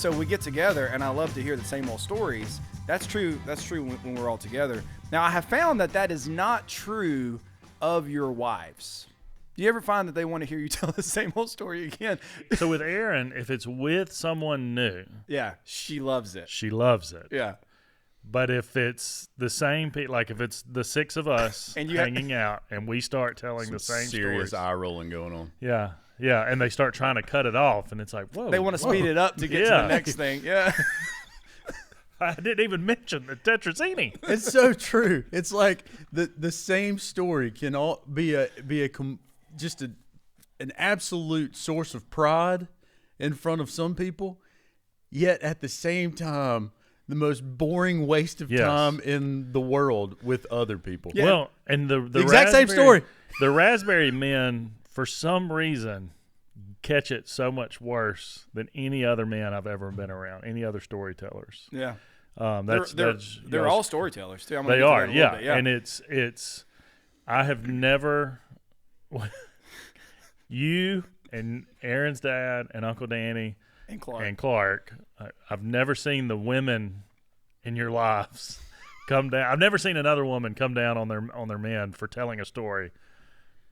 so we get together, and I love to hear the same old stories. That's true. That's true when we're all together. Now, I have found that is not true of your wives. Do you ever find that they want to hear you tell the same old story again? So with Erin, if it's with someone new, yeah, she loves it. She loves it. Yeah. But if it's the same people, like if it's the six of us and hanging out and we start telling the same serious stories. eye rolling going on. Yeah. Yeah. And they start trying to cut it off and it's like, whoa. They want to speed it up to get to the next thing. Yeah. I didn't even mention the tetrazzini. It's so true. It's like the same story can all be just an absolute source of pride in front of some people, yet at the same time, the most boring waste of time in the world with other people. Yeah. Well, and the exact same story. The raspberry men, for some reason, catch it so much worse than any other man I've ever been around, any other storytellers. Yeah. They're all storytellers too. They are, yeah. And it's I have never you and Aaron's dad and Uncle Danny and Clark. I've never seen the women in your lives come down. I've never seen another woman come down on their men for telling a story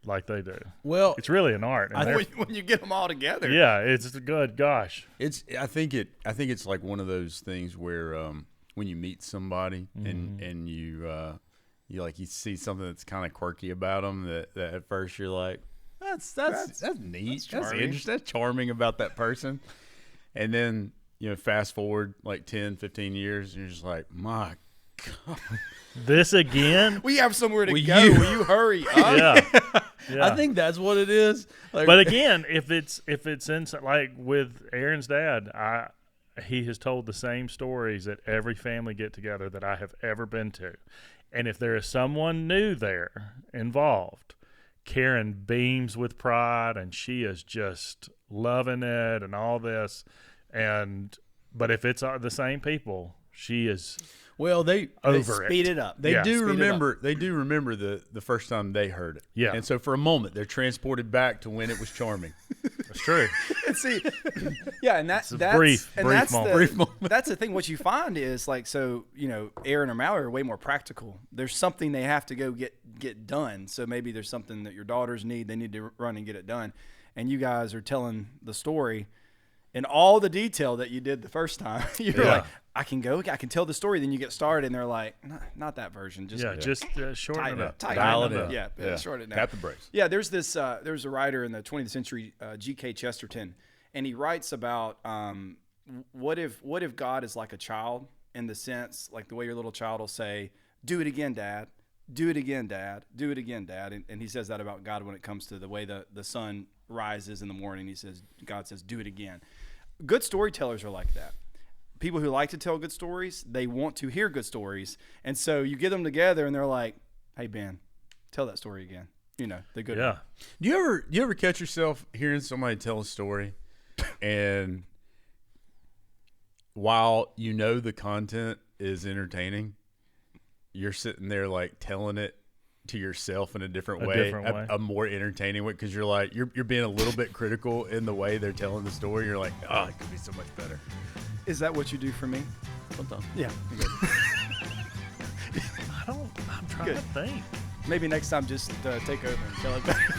like they do. Well, it's really an art. When you get them all together. Yeah, it's good. Gosh, I think it's like one of those things where when you meet somebody and you see something that's kind of quirky about them that at first you're like, that's neat, that's interesting, that's charming about that person, and then fast forward like 10, 15 years and you're just like, my God. This again? We have somewhere to go. Will you hurry up? Yeah. I think that's what it is. Like, but again, if it's in like with Aaron's dad, he has told the same stories at every family get together that I have ever been to, and if there is someone new there involved, Karen beams with pride and she is just loving it and all this, but if it's the same people, she is. Well, they speed it up. They do remember the first time they heard it. Yeah. And so for a moment, they're transported back to when it was charming. That's true. And see, yeah, and that's brief moment. That's the thing. What you find is like, so Aaron or Mallory are way more practical. There's something they have to go get done. So maybe there's something that your daughters need. They need to run and get it done, and you guys are telling the story in all the detail that you did the first time. You're like, I can tell the story. Then you get started, and they're like, not that version. Just Dial shorten it up. it up. Yeah, shorten it down. Tap the brakes. Yeah, there's a writer in the 20th century, G.K. Chesterton, and he writes about what if God is like a child, in the sense like the way your little child will say, "Do it again, Dad. Do it again, Dad. Do it again, Dad." And he says that about God when it comes to the way the sun rises in the morning. God says, "Do it again." Good storytellers are like that. People who like to tell good stories, they want to hear good stories. And so you get them together and they're like, "Hey, Ben, tell that story again." The good one. Do you ever catch yourself hearing somebody tell a story and while the content is entertaining, you're sitting there like telling it to yourself in a different way, a more entertaining way, because you're like you're being a little bit critical in the way they're telling the story. You're like, oh, it could be so much better. Is that what you do for me? Sometimes. Yeah. I'm trying to think. Maybe next time just take over and tell it better.